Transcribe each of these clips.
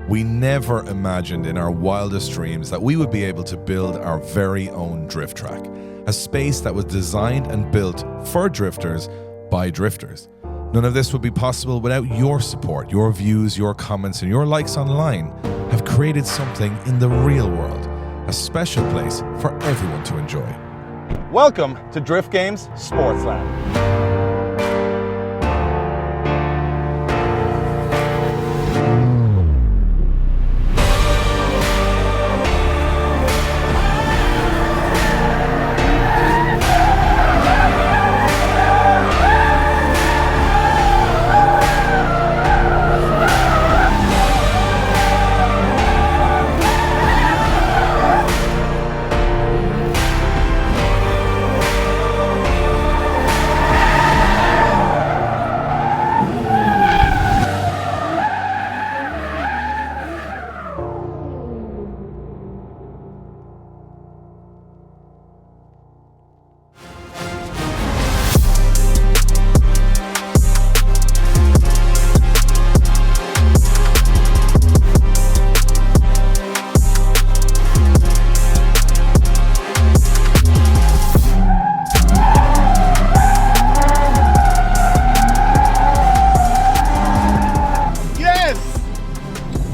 We never imagined in our wildest dreams that we would be able to build our very own drift track, a space that was designed and built for drifters by drifters. None of this would be possible without your support. Your views, your comments, and your likes online have created something in the real world, a special place for everyone to enjoy. Welcome to Drift Games Sportsland.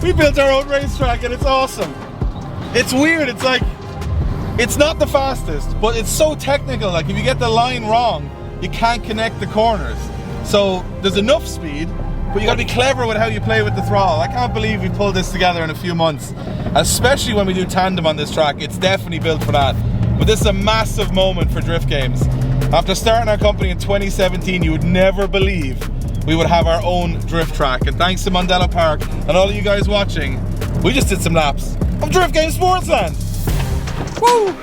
We built our own racetrack and it's awesome. It's weird, it's like, it's not the fastest, but it's so technical. Like if you get the line wrong, you can't connect the corners. So there's enough speed, but you gotta be clever with how you play with the throttle. I can't believe we pulled this together in a few months, especially when we do tandem on this track. It's definitely built for that. But this is a massive moment for Drift Games. After starting our company in 2017, you would never believe we would have our own drift track, and thanks to Mondello Park and all of you guys watching, we just did some laps of Drift Games Sportsland. Woo!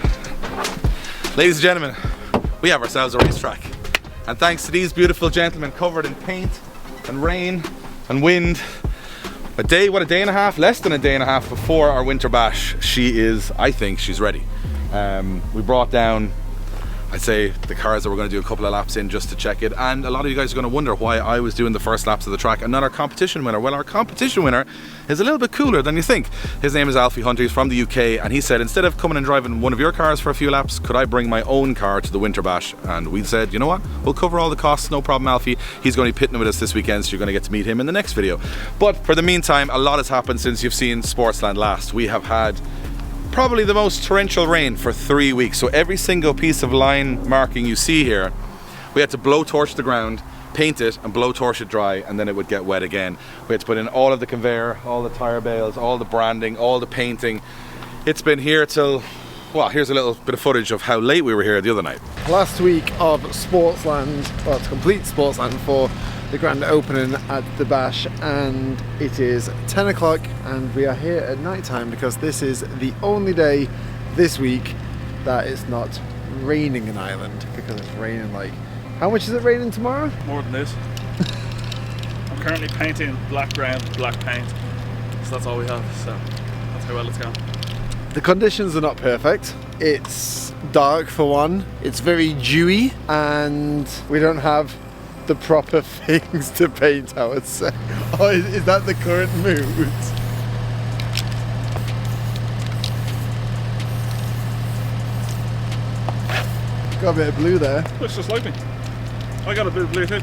Ladies and gentlemen, we have ourselves a racetrack, and thanks to these beautiful gentlemen covered in paint and rain and wind, a day and a half, less than a day and a half before our winter bash, I think she's ready. We brought down, I'd say, the cars that we're going to do a couple of laps in just to check it, and a lot of you guys are going to wonder why I was doing the first laps of the track and not our competition winner. Well, our competition winner is a little bit cooler than you think. His name is Alfie Hunter, he's from the UK, and he said, instead of coming and driving one of your cars for a few laps, could I bring my own car to the winter bash? And we said, you know what, we'll cover all the costs, no problem, Alfie. He's going to be pitting with us this weekend, so you're going to get to meet him in the next video. But for the meantime, a lot has happened since you've seen Sportsland last. We have had probably the most torrential rain for 3 weeks, so every single piece of line marking you see here, we had to blow torch the ground, paint it and blow torch it dry, and then it would get wet again. We had to put in all of the conveyor, all the tire bales, all the branding, all the painting. It's been here till, well, here's a little bit of footage of how late we were here the other night. Last week of Sportsland, well, to complete Sportsland for the grand opening at the bash, and it is 10 o'clock and we are here at night time because this is the only day this week that it's not raining in Ireland, because it's raining like, how much is it raining tomorrow? More than this. I'm currently painting black ground, black paint, so that's all we have, so that's how well it's going. The conditions are not perfect. It's dark for one, it's very dewy, and we don't have the proper things to paint, I would say. Oh, is that the current mood? Got a bit of blue there. Looks just like me. I got a bit of blue too.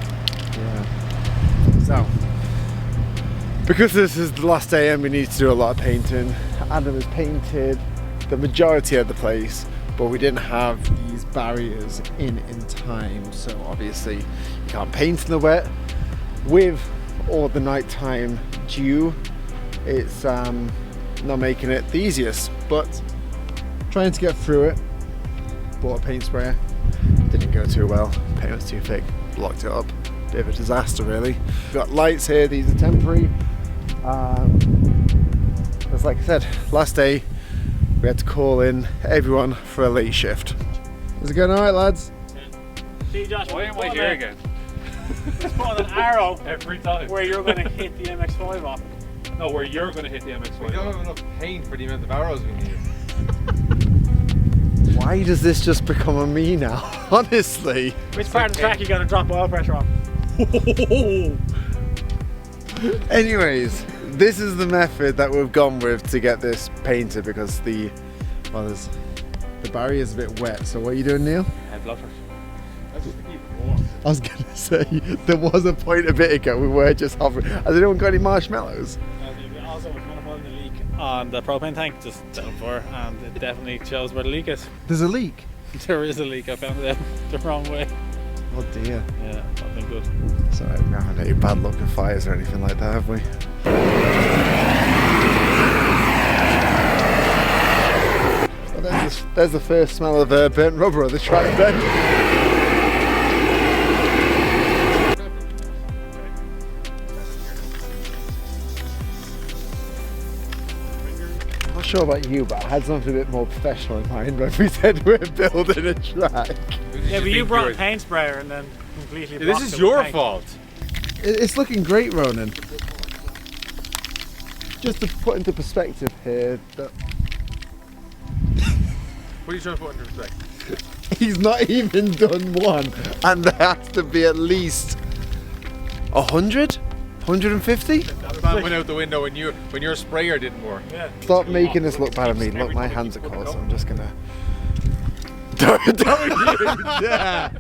Yeah. So, because this is the last day and we need to do a lot of painting, Adam has painted the majority of the place, but we didn't have these barriers in time, so obviously you can't paint in the wet. With all the nighttime dew, it's not making it the easiest, but trying to get through it. Bought a paint sprayer, didn't go too well, paint was too thick, blocked it up. Bit of a disaster really. We've got lights here, these are temporary. As like I said, last day we had to call in everyone for a late shift. Is it going alright, lads? See, Josh, why am I here again? Just put an arrow Every time. where you're going to hit the MX5 off. No, where you're going to hit the MX5. We don't have enough paint for the amount of arrows we need. Why does this just become a me now? Honestly. Which part of the track you got to drop oil pressure on? Anyways, This is the method that we've gone with to get this painted because the barrier is a bit wet. So what are you doing, Neil? Blotters. I was going to say, there was a point a bit ago we were just hovering. Has anyone got any marshmallows? Also, we're trying to find the leak on the propane tank just down for, and it definitely shows where the leak is. There's a leak. There is a leak. I found it the wrong way. Oh dear. Yeah, not been good. It's alright, we haven't had any bad luck with fires or anything like that, have we? Well, there's the first smell of burnt rubber on the track then. I'm not sure about you, but I had something a bit more professional in mind when we said we're building a track. Yeah, but you brought a paint sprayer and then completely This blocked is it your with paint. fault. It's looking great, Ronan. Just to put into perspective here, that What are you trying to put into perspective? he's not even done one, and there has to be at least 100, 150. That man went out the window when your sprayer didn't work. Yeah. Stop making this look bad at me. Look, my hands are cold, so I'm just gonna. Don't you dare!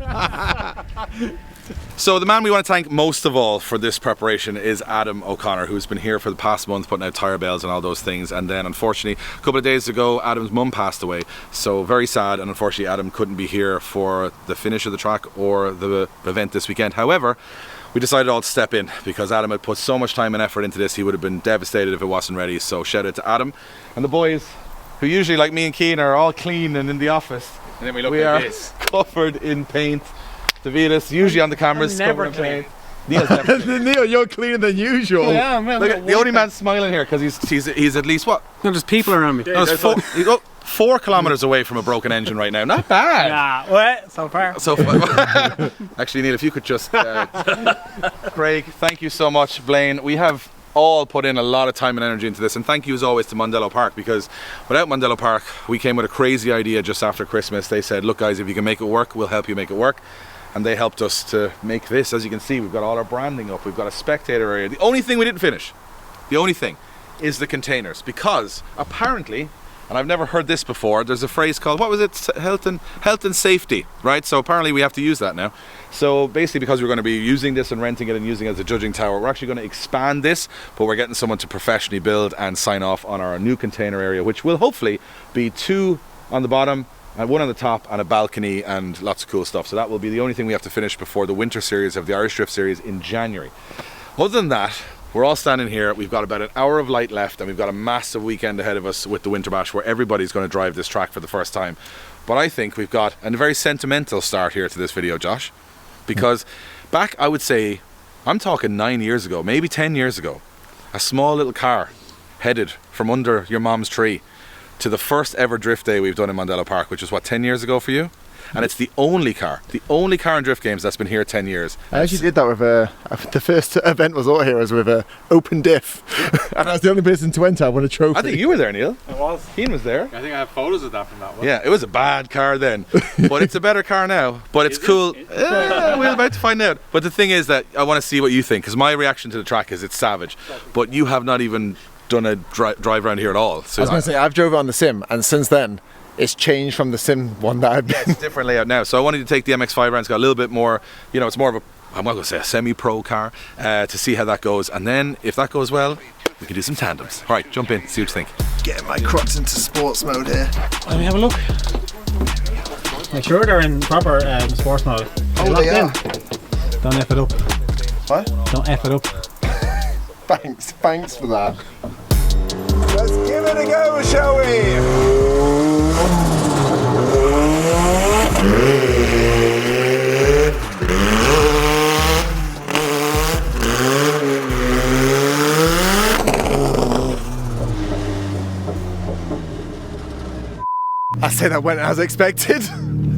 So the man we want to thank most of all for this preparation is Adam O'Connor, who's been here for the past month putting out tyre bales and all those things. And then unfortunately, a couple of days ago, Adam's mum passed away. So very sad, and unfortunately Adam couldn't be here for the finish of the track or the event this weekend. However, we decided all to step in because Adam had put so much time and effort into this. He would have been devastated if it wasn't ready. So shout out to Adam and the boys, who usually, like me and Keane, are all clean and in the office. And then we look We like are this. covered in paint. Davidus, usually on the cameras, I'm never covered in clean. paint. Neil's never clean. Neil, you're cleaner than usual. Yeah, man. Look at the only man smiling here because he's at least what? No, there's people around me. No, it's 4 kilometers away from a broken engine right now. Not bad. Yeah, well, so far. So actually, Neil, if you could just Craig, thank you so much. Blaine, we have all put in a lot of time and energy into this, and thank you as always to Mondello Park, because without Mondello Park we came with a crazy idea just after Christmas. They said, look guys, if you can make it work, we'll help you make it work. And they helped us to make this. As you can see, we've got all our branding up, we've got a spectator area. The only thing we didn't finish, the only thing, is the containers, because apparently, and I've never heard this before, there's a phrase called, what was it, health and safety, right? So apparently we have to use that now. So basically, because we're going to be using this and renting it and using it as a judging tower, we're actually going to expand this, but we're getting someone to professionally build and sign off on our new container area, which will hopefully be 2 on the bottom and 1 on the top and a balcony and lots of cool stuff. So that will be the only thing we have to finish before the winter series of the Irish Drift Series in January. Other than that, we're all standing here, we've got about an hour of light left, and we've got a massive weekend ahead of us with the Winter Bash, where everybody's going to drive this track for the first time. But I think we've got a very sentimental start here to this video, Josh, because back, I would say, I'm talking 9 years ago, maybe 10 years ago, a small little car headed from under your mom's tree to the first ever drift day we've done in Mondello Park, which was what, 10 years ago for you? And it's the only car in Drift Games that's been here 10 years. I actually did that with the first event was Auto Heroes with a open diff, and I was the only person to enter. I won a trophy. I think you were there, Neil. It was. Ian was there. I think I have photos of that from that one. Yeah, it was a bad car then, but it's a better car now. But it's cool. We're about to find out. But the thing is that I want to see what you think, because my reaction to the track is it's savage. But you have not even done a drive around here at all. So I was going to say, I've drove it on the sim, and since then it's changed from the sim one that I've been. it's a different layout now. So I wanted to take the MX5 around. It's got a little bit more, you know, it's more of a, I'm not going to say a semi-pro car, to see how that goes. And then if that goes well, we can do some tandems. All right, jump in, see what you think. Getting my Crocs into sports mode here. Let me have a look. Make sure they're in proper sports mode. Oh, they are. Don't F it up. What? Don't F it up. Thanks for that. Let's give it a go, shall we? I say that went as expected.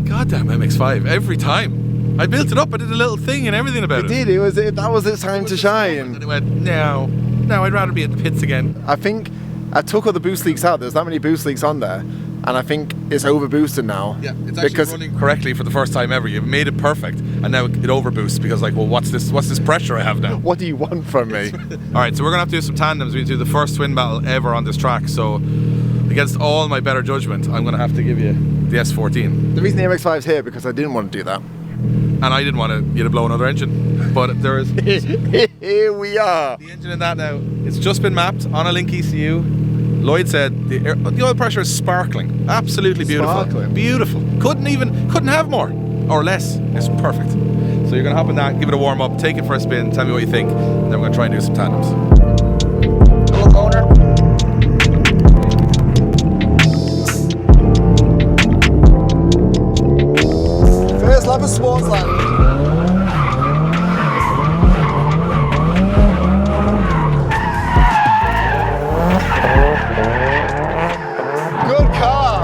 Goddamn MX5, every time. I built it up, I did a little thing and everything about it. It did. That was its time to shine. And it went, no, I'd rather be at the pits again. I think I took all the boost leaks out. There's that many boost leaks on there, and I think it's overboosted now. Yeah, it's actually running correctly for the first time ever. You've made it perfect, and now it overboosts because like, well, what's this pressure I have now? What do you want from me? All right, so we're gonna have to do some tandems. We do the first twin battle ever on this track. So against all my better judgment, I'm gonna have to give you the S14. The reason the MX5 is here because I didn't want to do that. And I didn't want you to blow another engine, but there is Here we are. the engine in that now. It's just been mapped on a Link ECU. Lloyd said the oil pressure is sparkling, absolutely beautiful, Sparkling. beautiful. Couldn't have more or less. It's perfect. So you're gonna hop in that, give it a warm up, take it for a spin, tell me what you think, and then we're gonna try and do some tandems. Hello, owner. First lap of Sportsland. Good car.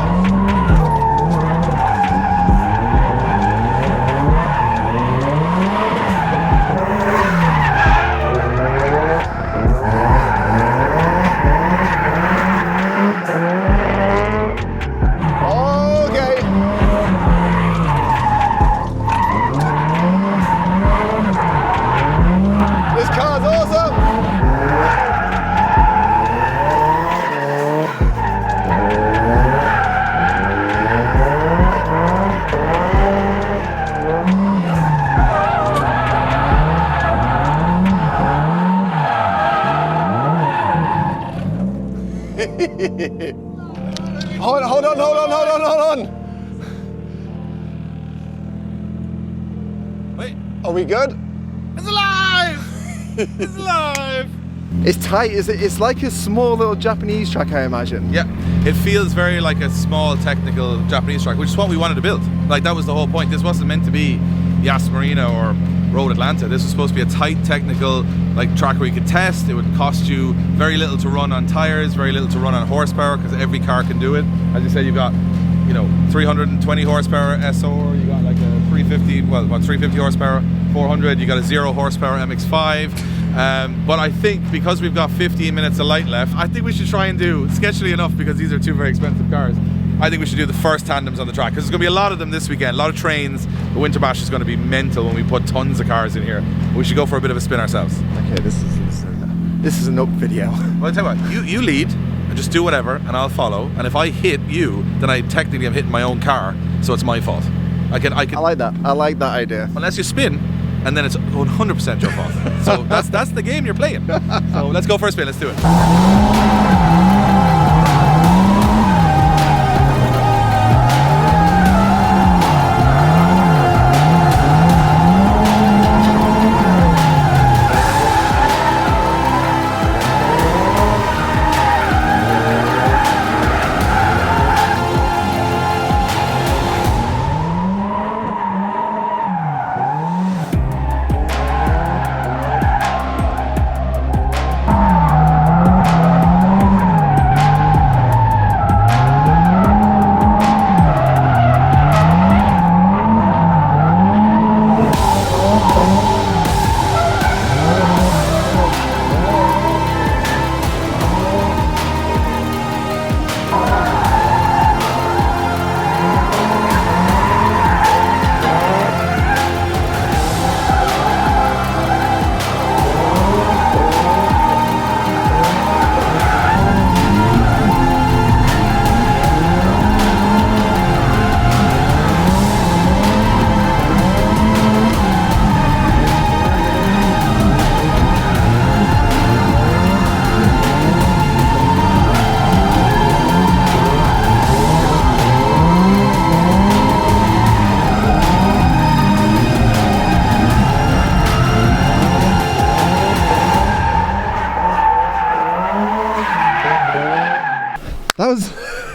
Okay. This car's awesome. Hold on. Wait, Are we good? it's alive! It's alive! It's tight, is it? It's like a small little Japanese track, I imagine. Yeah, it feels very like a small technical Japanese track, which is what we wanted to build. Like that was the whole point. This wasn't meant to be Yas Marina or Road Atlanta. This was supposed to be a tight technical like track where you could test. It would cost you very little to run on tires, very little to run on horsepower because every car can do it. As you said, you've got 320 horsepower SR, you got like a 350 horsepower 400, you got a 0 horsepower MX5. But I think because we've got 15 minutes of light left, I think we should try and do, sketchily enough because these are two very expensive cars, I think we should do the first tandems on the track because there's going to be a lot of them this weekend, a lot of trains. The Winter Bash is going to be mental when we put tons of cars in here. We should go for a bit of a spin ourselves. Okay, this is an up video. Well, I'll tell you what, you lead and just do whatever and I'll follow, and if I hit you, then I technically am hitting my own car, so it's my fault. I can I like that. I like that idea. unless you spin, and then it's 100% your fault. So that's the game you're playing. So let's go for a spin, let's do it.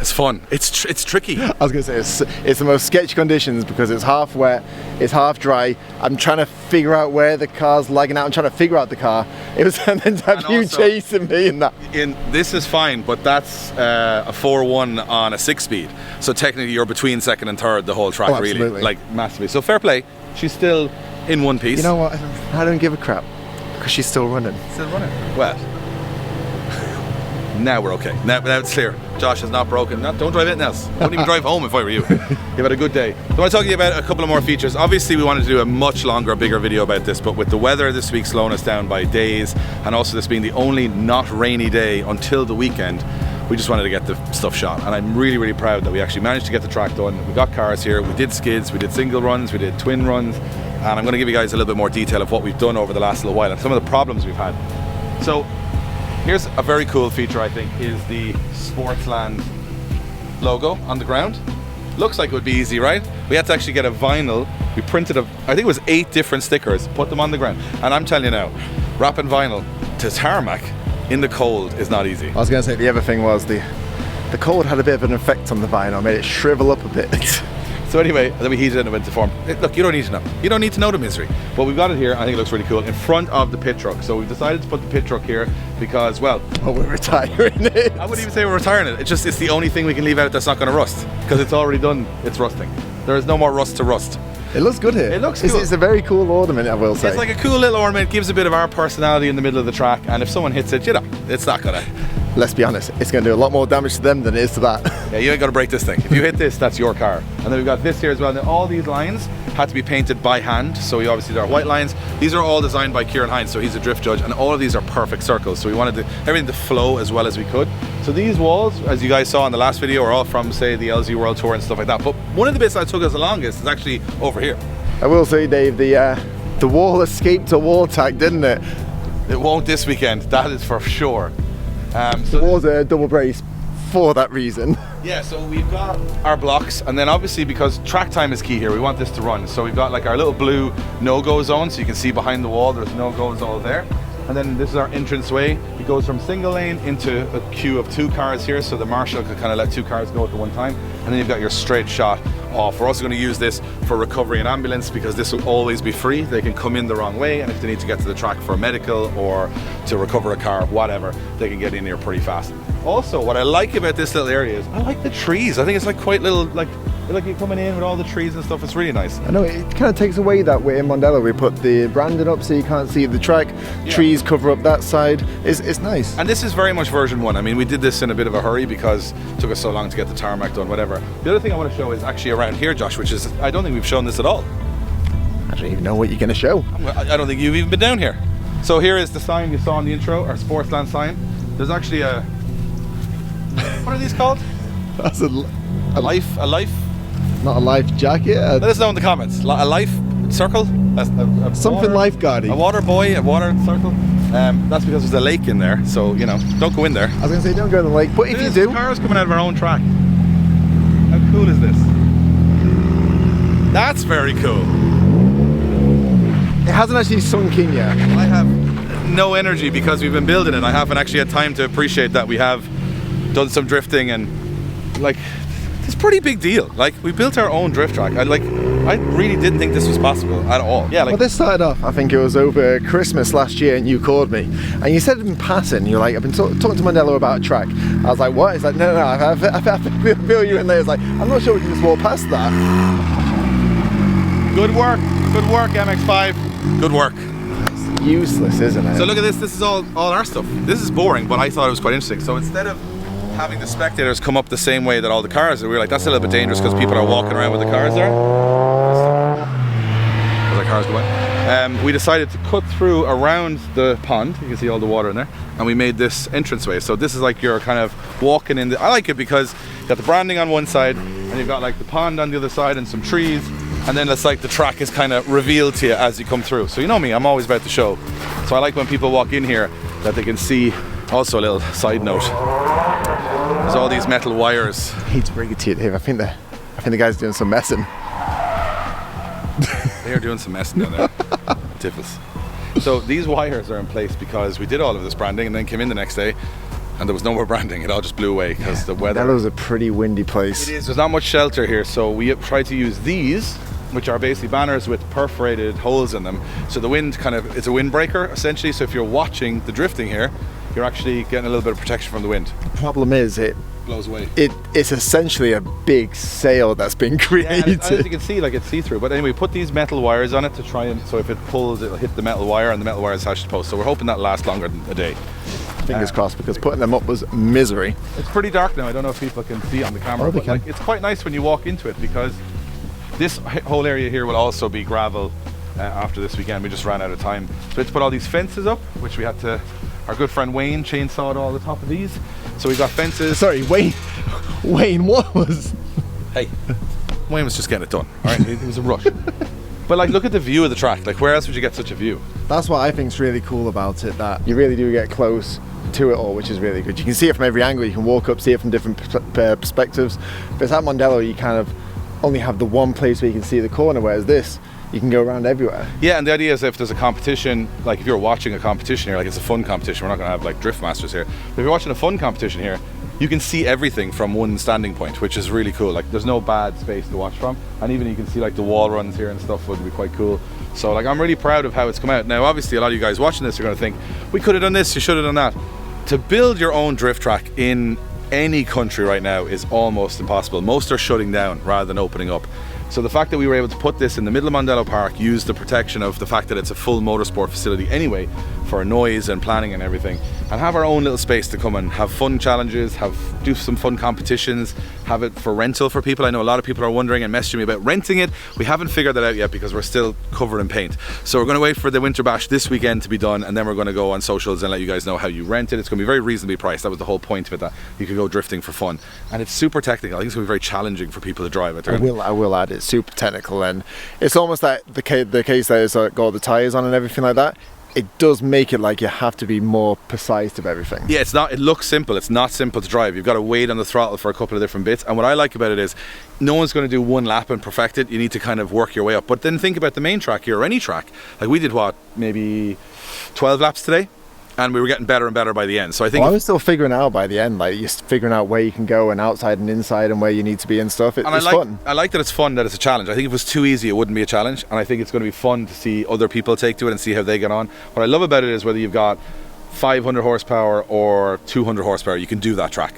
It's fun. It's tricky. I was going to say it's the most sketchy conditions because it's half wet, it's half dry. I'm trying to figure out where the car's lagging out. I'm trying to figure out the car. It was and then to have And you also- chasing me and that. This is fine, but that's a 4.1 on a 6-speed. So technically, you're between second and third the whole track, Oh, really, absolutely. like massively. So fair play. She's still in one piece. You know what? I don't give a crap because she's still running. Still running. Well, now we're okay. Now it's clear. Josh has not broken. Don't drive anything else. Don't even drive home if I were you. You've had a good day. So I want to talk to you about a couple of more features. Obviously, we wanted to do a much longer, bigger video about this, but with the weather this week slowing us down by days, and also this being the only not rainy day until the weekend, we just wanted to get the stuff shot. And I'm really, really proud that we actually managed to get the track done. We got cars here, we did skids, we did single runs, we did twin runs, and I'm going to give you guys a little bit more detail of what we've done over the last little while and some of the problems we've had. So here's a very cool feature, I think, is the Sportsland logo on the ground. Looks like it would be easy, right? We had to actually get a vinyl. We printed I think it was 8 different stickers, put them on the ground. And I'm telling you now, wrapping vinyl to tarmac in the cold is not easy. I was going to say the other thing was the cold had a bit of an effect on the vinyl, made it shrivel up a bit. So anyway, then we heated it and it went to form. Look, you don't need to know. You don't need to know the misery. But we've got it here. I think it looks really cool in front of the pit truck. So we've decided to put the pit truck here because, well, we're retiring it. I wouldn't even say we're retiring it. It's the only thing we can leave out that's not going to rust because it's already done. It's rusting. There is no more rust to rust. It looks good here. It looks cool. It's a very cool ornament, I will say. It's like a cool little ornament. Gives a bit of our personality in the middle of the track. And if someone hits it, you know, it's not gonna. Let's be honest, it's going to do a lot more damage to them than it is to that. Yeah, you ain't gonna break this thing. If you hit this, that's your car. And then we've got this here as well. Now all these lines had to be painted by hand. So we obviously, there are white lines. These are all designed by Kieran Hines, so he's a drift judge, and all of these are perfect circles. So we wanted everything to flow as well as we could. So these walls, as you guys saw in the last video, are all from, say, the LZ World Tour and stuff like that. But one of the bits that took us the longest is actually over here. I will say, Dave, the wall escaped a wall tag, didn't it? It won't this weekend, that is for sure. So it was a double brace for that reason. Yeah, so we've got our blocks, and then obviously because track time is key here, we want this to run. So we've got like our little blue no-go zone, so you can see behind the wall there's no-goes all there. And then this is our entrance way. It goes from single lane into a queue of 2 cars here, so the marshal can kind of let 2 cars go at the one time. And then you've got your straight shot off. We're also going to use this for recovery and ambulance because this will always be free. They can come in the wrong way, and if they need to get to the track for medical or to recover a car, whatever, they can get in here pretty fast. Also, what I like about this little area is I like the trees. I think it's like quite little, like you're coming in with all the trees and stuff. It's really nice. I know, it kind of takes away that way in Mondello. We put the branding up so you can't see the track. Yeah. Trees cover up that side. It's nice. And this is very much version 1. I mean, we did this in a bit of a hurry because it took us so long to get the tarmac done, whatever. The other thing I want to show is actually around here, Josh, which is, I don't think we've shown this at all. I don't even know what you're going to show. I don't think you've even been down here. So here is the sign you saw in the intro, our Sportsland sign. There's actually a, what are these called? That's a life. Not a life jacket. Let us know in the comments. A life circle? Something lifeguardy. A water buoy, a water circle. That's because there's a lake in there, so you know, don't go in there. I was going to say don't go in the lake, but if you do, cars coming out of our own track. How cool is this? That's very cool. It hasn't actually sunk in yet. I have no energy because we've been building it. I haven't actually had time to appreciate that we have done some drifting and like. It's a pretty big deal. Like, we built our own drift track. I really didn't think this was possible at all. Yeah, like, well, this started off, I think it was over Christmas last year, and you called me and you said in passing, you're like, I've been talking to Mondello about a track. I was like, what? He's like, no, I feel you in there. It's like, I'm not sure we can just walk past that. Good work, MX5. Good work. It's useless, isn't it? So look at this. This is all our stuff. This is boring, but I thought it was quite interesting. So instead of having the spectators come up the same way that all the cars are, we were like, that's a little bit dangerous because people are walking around with the cars there. As the cars go by. We decided to cut through around the pond. You can see all the water in there. And we made this entranceway. So this is like you're kind of walking in. I like it because you've got the branding on one side and you've got like the pond on the other side and some trees. And then it's like the track is kind of revealed to you as you come through. So you know me, I'm always about the show. So I like when people walk in here that they can see. Also a little side note. There's all these metal wires. I hate to bring it to you, Dave. I think the guy's doing some messing. They are doing some messing down there. Tiffles. So these wires are in place because we did all of this branding and then came in the next day and there was no more branding. It all just blew away because the weather. That was a pretty windy place. It is. There's not much shelter here, so we tried to use these, which are basically banners with perforated holes in them. So the wind it's a windbreaker essentially. So if you're watching the drifting here, you're actually getting a little bit of protection from the wind. The problem is it blows away. It's essentially a big sail that's been created. Yeah, as you can see, like, it's see-through. But anyway, put these metal wires on it to try and, so if it pulls, it'll hit the metal wire and the metal wire is attached to the post. So we're hoping that'll last longer than a day. Fingers crossed, because putting them up was misery. It's pretty dark now. I don't know if people can see on the camera, Oh, they but can. like, it's quite nice when you walk into it, because this whole area here will also be gravel after this weekend. We just ran out of time. So we had to put all these fences up, which we had to, our good friend Wayne chainsawed all the top of these. So we got fences. Sorry, Wayne, what was? Hey, Wayne was just getting it done. All right, it was a rush. But like, look at the view of the track. Like, where else would you get such a view? That's what I think is really cool about it, that you really do get close to it all, which is really good. You can see it from every angle. You can walk up, see it from different perspectives. But it's at Mondello, you kind of only have the one place where you can see the corner, whereas this, you can go around everywhere. Yeah, and the idea is if there's a competition, like if you're watching a competition here, like it's a fun competition, we're not going to have like Drift Masters here, but if you're watching a fun competition here, you can see everything from one standing point, which is really cool. Like, there's no bad space to watch from, and even you can see like the wall runs here and stuff would be quite cool. So like, I'm really proud of how it's come out. Now obviously a lot of you guys watching this are going to think, we could have done this, you should have done that. To build your own drift track in any country right now is almost impossible. Most are shutting down rather than opening up. So the fact that we were able to put this in the middle of Mondello Park, use the protection of the fact that it's a full motorsport facility anyway, for noise and planning and everything, and have our own little space to come and have fun challenges, do some fun competitions, have it for rental for people. I know a lot of people are wondering and messaging me about renting it. We haven't figured that out yet because we're still covered in paint. So we're going to wait for the Winter Bash this weekend to be done, and then we're going to go on socials and let you guys know how you rent it. It's going to be very reasonably priced. That was the whole point of it, that you could go drifting for fun. And it's super technical. I think it's going to be very challenging for people to drive it. I will add, it's super technical, and it's almost like the case that it's got all the tyres on and everything like that. It does make it like you have to be more precise of everything. Yeah, it's not, it looks simple, it's not simple to drive. You've got to wait on the throttle for a couple of different bits, and what I like about it is no one's going to do one lap and perfect it. You need to kind of work your way up. But then think about the main track here, or any track. Like, we did what, maybe 12 laps today, and we were getting better and better by the end. So I think I was still figuring out by the end, like you're figuring out where you can go and outside and inside and where you need to be and stuff. It's fun. I like that it's fun, that it's a challenge. I think if it was too easy, it wouldn't be a challenge. And I think it's going to be fun to see other people take to it and see how they get on. What I love about it is whether you've got 500 horsepower or 200 horsepower, you can do that track.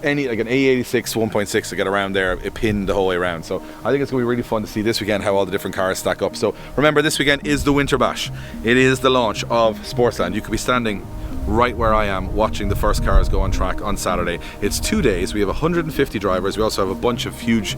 Any, like an A86 1.6 to get around there, it pinned the whole way around. So I think it's going to be really fun to see this weekend how all the different cars stack up. So remember, this weekend is the Winter Bash. It is the launch of Sportsland. You could be standing right where I am watching the first cars go on track on Saturday. It's 2 days. We have 150 drivers. We also have a bunch of huge,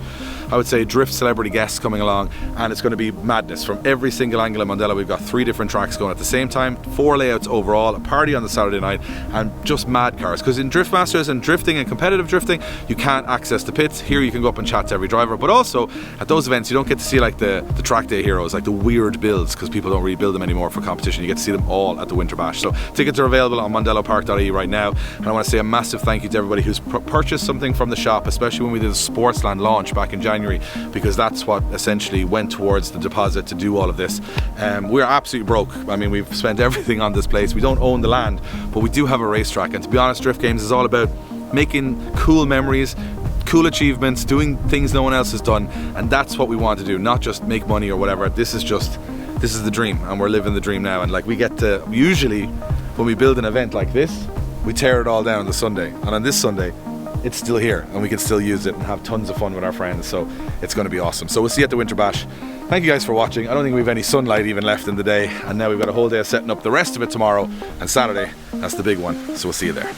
I would say, drift celebrity guests coming along, and it's going to be madness from every single angle of Mondello. We've got 3 different tracks going at the same time, 4 layouts overall, a party on the Saturday night, and just mad cars. Because in Drift Masters and drifting and competitive drifting, you can't access the pits. Here you can go up and chat to every driver, but also at those events you don't get to see like the track day heroes, like the weird builds, because people don't really build them anymore for competition. You get to see them all at the Winter Bash. So tickets are available on mondellopark.ie right now, and I want to say a massive thank you to everybody who's purchased something from the shop, especially when we did the Sportsland launch back in January, because that's what essentially went towards the deposit to do all of this. We're absolutely broke. I mean, we've spent everything on this place. We don't own the land, but we do have a racetrack, and to be honest, Drift Games is all about making cool memories, cool achievements, doing things no one else has done, and that's what we want to do, not just make money or whatever. This is the dream, and we're living the dream now. And like, we get to, usually when we build an event like this, we tear it all down on the Sunday, and on this Sunday it's still here and we can still use it and have tons of fun with our friends. So it's going to be awesome. So we'll see you at the Winter Bash. Thank you guys for watching. I don't think we have any sunlight even left in the day, and now we've got a whole day of setting up the rest of it tomorrow, and Saturday, that's the big one. So we'll see you there.